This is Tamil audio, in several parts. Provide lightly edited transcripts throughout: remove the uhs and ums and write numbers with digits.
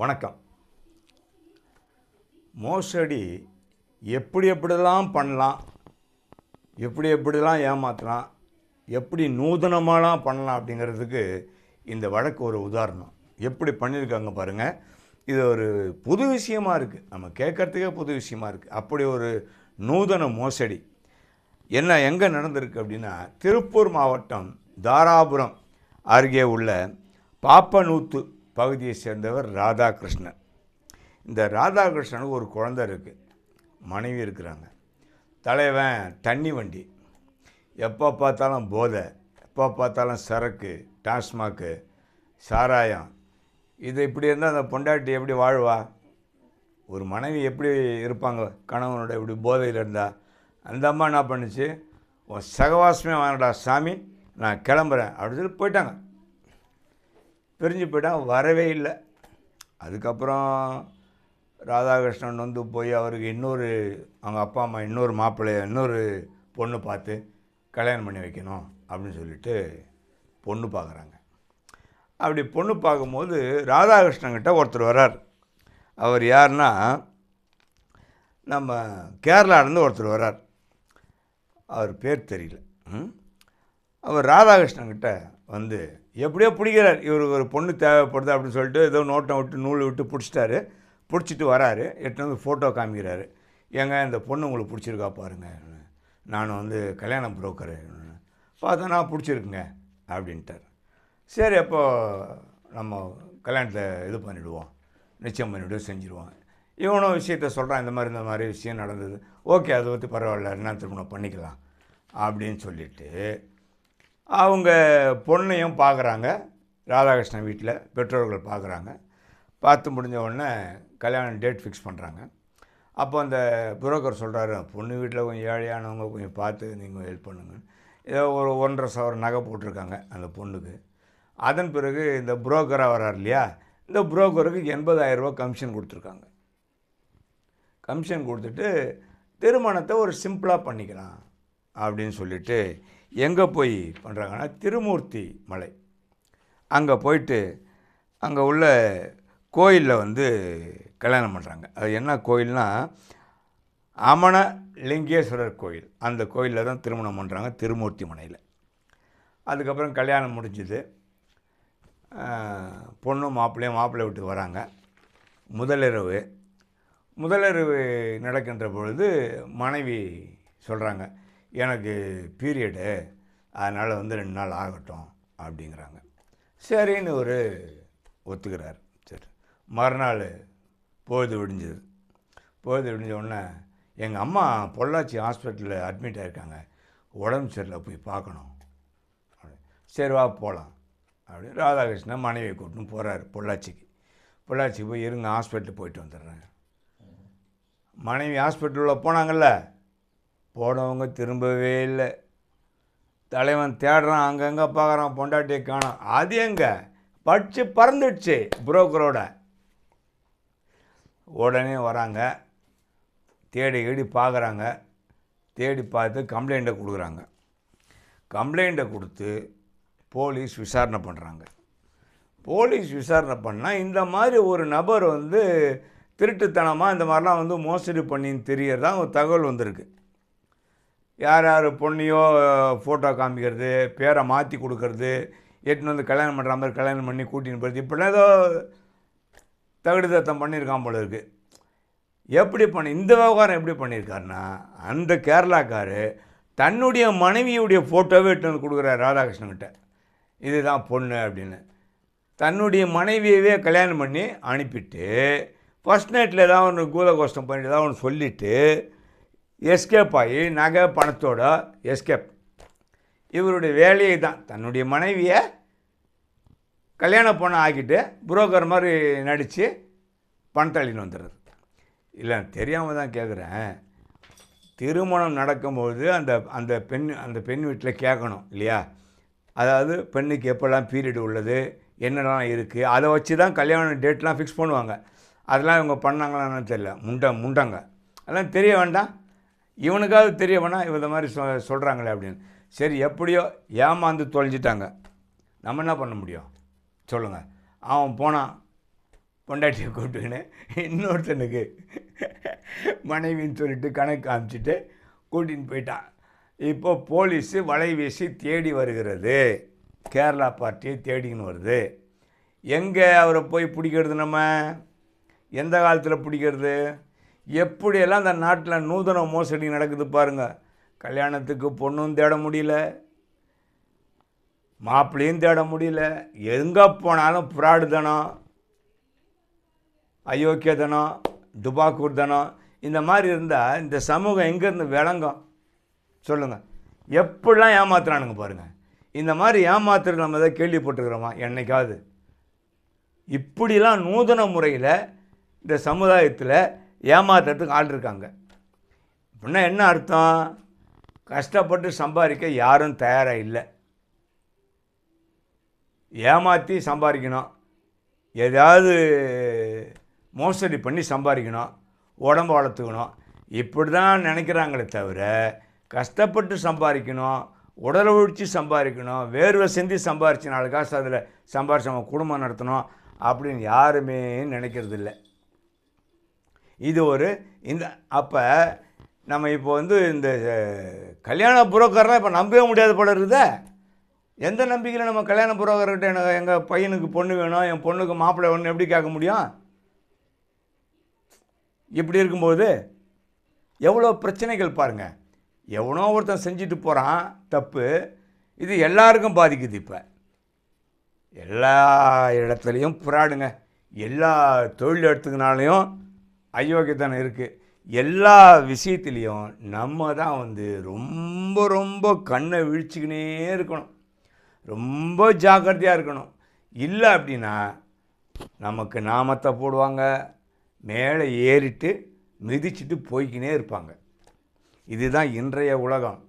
வணக்கம். மோசடி எப்படிலாம் பண்ணலாம், எப்படிலாம் ஏமாற்றலாம், எப்படி நூதனமாலாம் பண்ணலாம் அப்படிங்கிறதுக்கு இந்த வழக்கு ஒரு உதாரணம். எப்படி பண்ணியிருக்காங்க பாருங்கள். இது ஒரு புது விஷயமா இருக்குது, நம்ம கேட்குறதுக்கே புது விஷயமா இருக்குது. அப்படி ஒரு நூதன மோசடி எங்கே நடந்திருக்கு அப்படின்னா, திருப்பூர் மாவட்டம் தாராபுரம் அருகே உள்ள பாப்பனூத்து பகுதியை சேர்ந்தவர் ராதாகிருஷ்ணன். இந்த ராதாகிருஷ்ணனுக்கு ஒரு குழந்தை இருக்குது, மனைவி இருக்கிறாங்க. தலைவன் தண்ணி வண்டி, எப்போ பார்த்தாலும் போதை, எப்போ பார்த்தாலும் சரக்கு, டாஸ்மாக்கு, சாராயம். இது இப்படி இருந்தால் அந்த பொண்டாட்டி எப்படி வாழ்வா? ஒரு மனைவி எப்படி இருப்பாங்க கணவனோட இப்படி போதையில் இருந்தால்? அந்த அம்மா என்ன பண்ணுச்சு, உன் சகவாசமே வேணடா சாமி, நான் கிளம்புறேன் அப்படின்னு சொல்லி போயிட்டாங்க. பிரிஞ்சு போயிட்டாங்க, வரவே இல்லை. அதுக்கப்புறம் ராதாகிருஷ்ணன் வந்து போய் அவருக்கு அவங்க அப்பா அம்மா இன்னொரு பொண்ணு பார்த்து கல்யாணம் பண்ணி வைக்கணும் அப்படின்னு சொல்லிட்டு பொண்ணு பார்க்குறாங்க. அப்படி பொண்ணு பார்க்கும்போது ராதாகிருஷ்ணன்கிட்ட ஒருத்தர் வர்றார். அவர் யாருன்னா, நம்ம கேரளாவிலேருந்து ஒருத்தர் வர்றார். அவர் பேர் தெரியல. அவர் ராதாகிருஷ்ணன்கிட்ட வந்து எப்படியோ பிடிக்கிறார். இவருக்கு ஒரு பொண்ணு தேவைப்படுது அப்படின்னு சொல்லிட்டு ஏதோ நோட்டை விட்டு நூல் விட்டு பிடிச்சிட்டு வராரு. எட்டு வந்து ஃபோட்டோ காமிக்கிறாரு. ஏங்க இந்த பொண்ணு உங்களுக்கு பிடிச்சிருக்கா பாருங்கள், நான் வந்து கல்யாண புரோக்கரு, பார்த்தா நான் பிடிச்சிருக்குங்க அப்படின்ட்டார். சரி, அப்போ நம்ம கல்யாணத்தை இது பண்ணிவிடுவோம், நிச்சயம் பண்ணிவிடுவோம், செஞ்சுருவோம். இவனும் விஷயத்த சொல்கிறான், இந்த மாதிரி விஷயம் நடந்தது, ஓகே அதை பற்றி பரவாயில்ல, என்ன திருமணம் பண்ணிக்கலாம் அப்படின்னு சொல்லிவிட்டு அவங்க பொண்ணையும் பார்க்குறாங்க. ராதாகிருஷ்ணன் வீட்டில் பெற்றோர்கள் பார்க்குறாங்க. பார்த்து முடிஞ்ச உடனே கல்யாணம் டேட் ஃபிக்ஸ் பண்ணுறாங்க. அப்போ அந்த புரோக்கர் சொல்கிறாரு, பொண்ணு வீட்டில் கொஞ்சம் ஏழையானவங்க கொஞ்சம் பார்த்து நீங்கள் ஹெல்ப் பண்ணுங்க. ஏதோ ஒரு 1.5 சவரன் நகை போட்டிருக்காங்க அந்த பொண்ணுக்கு. அதன் பிறகு இந்த புரோக்கராக வர்றார் இல்லையா, இந்த புரோக்கருக்கு 80,000 ரூபா கமிஷன் கொடுத்துருக்காங்க. கமிஷன் கொடுத்துட்டு திருமணத்தை ஒரு சிம்பிளாக பண்ணிக்கலாம் அப்படின்னு சொல்லிட்டு எங்கே போய் பண்ணுறாங்கன்னா, திருமூர்த்தி மலை அங்கே போயிட்டு அங்கே உள்ள கோயிலில் வந்து கல்யாணம் பண்ணுறாங்க. அது என்ன கோயில்னால் அமனலிங்கேஸ்வரர் கோயில். அந்த கோயிலில் தான் திருமணம் பண்ணுறாங்க, திருமூர்த்தி மலையில். அதுக்கப்புறம் கல்யாணம் முடிஞ்சுது. பொண்ணும் மாப்பிள்ளை வீட்டுக்கு வராங்க. முதலிரவு நடக்கின்ற பொழுது மனைவி சொல்கிறாங்க, எனக்கு பீரியடு, அதனால் வந்து 2 நாள் ஆகட்டும் அப்படிங்கிறாங்க. சரின்னு ஒரு ஒத்துக்கிறார். சரி, மறுநாள் பொழுது விடிஞ்ச உடனே எங்கள் அம்மா பொள்ளாச்சி ஹாஸ்பிட்டலில் அட்மிட் ஆகிருக்காங்க, உடம்பு சரியில்லை, போய் பார்க்கணும். சரி வா போகலாம் அப்படின்னு ராதாகிருஷ்ணன் மனைவியை கூட்டின்னு போகிறார் பொள்ளாச்சிக்கு போய் இருங்க, ஹாஸ்பிட்டலுக்கு போயிட்டு வந்துடுறேன். மனைவி ஹாஸ்பிட்டலில் போனாங்கல்ல, போனவங்க திரும்பவே இல்லை. தலைவன் தேடுறான், அங்கங்கே பார்க்குறான், பொண்டாட்டியை காணோம். அது எங்கே படித்து பறந்துடுச்சு புரோக்கரோட. உடனே வராங்க, தேடி பார்க்குறாங்க. தேடி பார்த்து கம்ப்ளைண்ட்டை கொடுக்குறாங்க. கம்ப்ளைண்ட்டை கொடுத்து போலீஸ் விசாரணை பண்ணுறாங்க. போலீஸ் விசாரணை பண்ணால் இந்த மாதிரி ஒரு நபர் வந்து திருட்டுத்தனமாக இந்த மாதிரிலாம் வந்து மோசடி பண்ணின்னு தெரியறதா ஒரு தகவல் வந்திருக்கு. யார் பொண்ணையோ ஃபோட்டோ காமிக்கிறது, பேரை மாற்றி கொடுக்கறது, எட்டுன்னு வந்து கல்யாணம் பண்ணுற மாதிரி கல்யாணம் பண்ணி கூட்டின்னு போகிறது, இப்படிலாம் ஏதோ தகுடுதத்தம் பண்ணியிருக்கான் போல இருக்குது. இந்த விவகாரம் எப்படி பண்ணியிருக்காருன்னா, அந்த கேரளாக்காரு தன்னுடைய மனைவியுடைய ஃபோட்டோவே எட்டு வந்து கொடுக்குறாரு ராதாகிருஷ்ணன்கிட்ட, இதுதான் பொண்ணு அப்படின்னு. தன்னுடைய மனைவியவே கல்யாணம் பண்ணி அனுப்பிட்டு ஃபஸ்ட் நைட்டில் ஏதாவது ஒன்று கூதகோஷ்டம் பண்ணிட்டு ஏதாவது ஒன்று சொல்லிவிட்டு எஸ்கேப் ஆகி நகை பணத்தோட எஸ்கேப். இவருடைய வேலையை தான் தன்னுடைய மனைவியை கல்யாணம் பண்ண ஆக்கிட்டு புரோக்கர் மாதிரி நடித்து பணத்தள்ளின்னு வந்துடுறது. இல்லை, தெரியாமல் தான் கேட்குறேன். திருமணம் நடக்கும்போது அந்த பெண் வீட்டில் கேட்கணும் இல்லையா, அதாவது பெண்ணுக்கு எப்போல்லாம் பீரியட் உள்ளது, என்னெல்லாம் இருக்குது, அதை வச்சு தான் கல்யாண டேட்லாம் ஃபிக்ஸ் பண்ணுவாங்க. அதெல்லாம் இவங்க பண்ணாங்களான்னு தெரியல, முண்டங்க அதெல்லாம் தெரிய வேண்டாம், இவனுக்காவது தெரிய வேணாம், இவங்க மாதிரி சொல்கிறாங்களே அப்படின்னு. சரி, எப்படியோ ஏமாந்து தொலைஞ்சிட்டாங்க. நம்ம என்ன பண்ண முடியும் சொல்லுங்கள். அவன் போனான், பொண்டாட்டியை கூப்பிட்டுக்கின்னு இன்னொருத்தனுக்கு மனைவின்னு சொல்லிட்டு கணக்கு காமிச்சிட்டு கூட்டின்னு போயிட்டான். இப்போ போலீஸு வலை வீசி தேடி வருகிறது. கேரளா பார்ட்டியை தேடின்னு வருது. எங்கே அவரை போய் பிடிக்கிறது? நம்ம எந்த காலத்தில் பிடிக்கிறது? எப்படியெல்லாம் அந்த நாட்டில் நூதன மோசடி நடக்குது பாருங்கள். கல்யாணத்துக்கு பொண்ணும் தேட முடியல, மாப்பிள்ளையும் தேட முடியல, எங்கே போனாலும் ஃப்ராடு தானம், அயோக்கிய தானம், துபாக்கூர் தானம். இந்த மாதிரி இருந்தால் இந்த சமூகம் எங்கேருந்து விளங்கும் சொல்லுங்கள்? எப்படிலாம் ஏமாத்துறானுங்க பாருங்கள். இந்த மாதிரி ஏமாத்துறது நம்ம எதாவது கேள்விப்பட்டுருக்கிறோமா என்னைக்காவது? இப்படிலாம் நூதன முறையில் இந்த சமுதாயத்தில் ஏமாத்துறதுக்கு ஆள் இருக்காங்க. அப்படின்னா என்ன அர்த்தம்? கஷ்டப்பட்டு சம்பாதிக்க யாரும் தயாராக இல்லை. ஏமாற்றி சம்பாதிக்கணும், ஏதாவது மோசடி பண்ணி சம்பாதிக்கணும், உடம்பு வளர்த்துக்கணும், இப்படி தான் நினைக்கிறாங்களே தவிர கஷ்டப்பட்டு சம்பாதிக்கணும், உடலை உழித்து சம்பாதிக்கணும், வேர்வை சிந்தி சம்பாரித்து 4 காசு அதில் சம்பாரித்து நம்ம குடும்பம் நடத்தணும் அப்படின்னு யாருமே நினைக்கிறது இல்லை. இது ஒரு இந்த அப்போ நம்ம இப்போ இந்த கல்யாண புரோக்கர்லாம் இப்போ நம்பவே முடியாத போல இருக்குதே. எந்த நம்பிக்கையில் நம்ம கல்யாண புரோக்கர்கிட்ட எனக்கு எங்கள் பையனுக்கு பொண்ணு வேணும், என் பொண்ணுக்கு மாப்பிள்ளை வேணும் எப்படி கேட்க முடியும்? இப்படி இருக்கும்போது எவ்வளோ பிரச்சனைகள் பாருங்கள். எவனோ ஒருத்தன் செஞ்சுட்டு போகிறான் தப்பு, இது எல்லாருக்கும் பாதிக்குது. இப்போ எல்லா இடத்துலையும் புறாடுங்க, எல்லா தொழில் இடத்துக்குனாலையும் அயோக்கியத்தனம் இருக்குது. எல்லா விஷயத்துலேயும் நம்ம தான் ரொம்ப ரொம்ப கண்ணை விழிச்சிக்கினே இருக்கணும், ரொம்ப ஜாக்கிரதையாக இருக்கணும். இல்லை அப்படின்னா நமக்கு நாமத்தை போடுவாங்க, மேலே ஏறிட்டு மிதிச்சுட்டு போய்க்கினே இருப்பாங்க. இதுதான் இன்றைய உலகம்.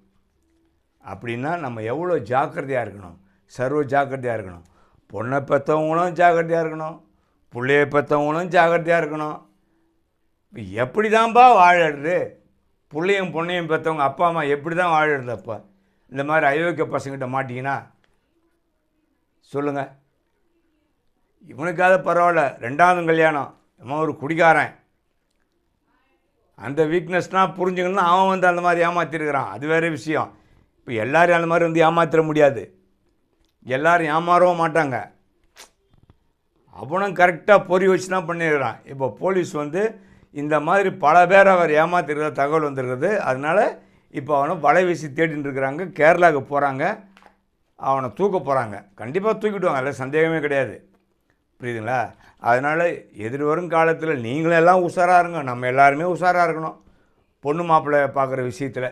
அப்படின்னா நம்ம எவ்வளோ ஜாக்கிரதையாக இருக்கணும், சர்வ ஜாக்கிரதையாக இருக்கணும். பொண்ணை பெற்றவங்களும் ஜாக்கிரதையாக இருக்கணும், பிள்ளைய பெற்றவங்களும் ஜாக்கிரதையாக இருக்கணும். இப்போ எப்படி தான்ப்பா வாழறது? பிள்ளையும் பொண்ணையும் பெற்றவங்க அப்பா அம்மா எப்படி தான் வாழறது? அப்போ இந்த மாதிரி அயோக்கிய பசங்கிட்ட மாட்டிங்கன்னா சொல்லுங்கள். இவனுக்காவது பரவாயில்ல, 2வது கல்யாணம், அவன் ஒரு குடிகாரன், அந்த வீக்னஸ்னால் புரிஞ்சுக்கணும்னா அவன் அந்த மாதிரி ஏமாற்றிருக்கிறான், அது வேறு விஷயம். இப்போ எல்லோரும் அந்த மாதிரி ஏமாற்றிட முடியாது, எல்லோரும் ஏமாறவும் மாட்டாங்க. அவனும் கரெக்டாக பொறி வச்சு தான் பண்ணிடுறான். இப்போ போலீஸ் இந்த மாதிரி பல பேர் அவர் ஏமாத்திருக்கிற தகவல் வந்துருக்குது. அதனால் இப்போ அவனை வலை வீசி தேடின்னு இருக்கிறாங்க. கேரளாவுக்கு போகிறாங்க, அவனை தூக்க போகிறாங்க. கண்டிப்பாக தூக்கிடுவாங்க, அதில் சந்தேகமே கிடையாது. புரியுதுங்களா? அதனால் எதிர்வரும் காலத்தில் நீங்களும் எல்லாம் உஷாராக இருங்க, நம்ம எல்லாருமே உஷாராக இருக்கணும் பொண்ணு மாப்பிள்ளை பார்க்குற விஷயத்தில்.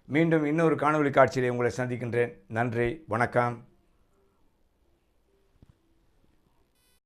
மீண்டும் இன்னொரு காணொளி காட்சியில் உங்களை சந்திக்கின்றேன். நன்றி, வணக்கம்.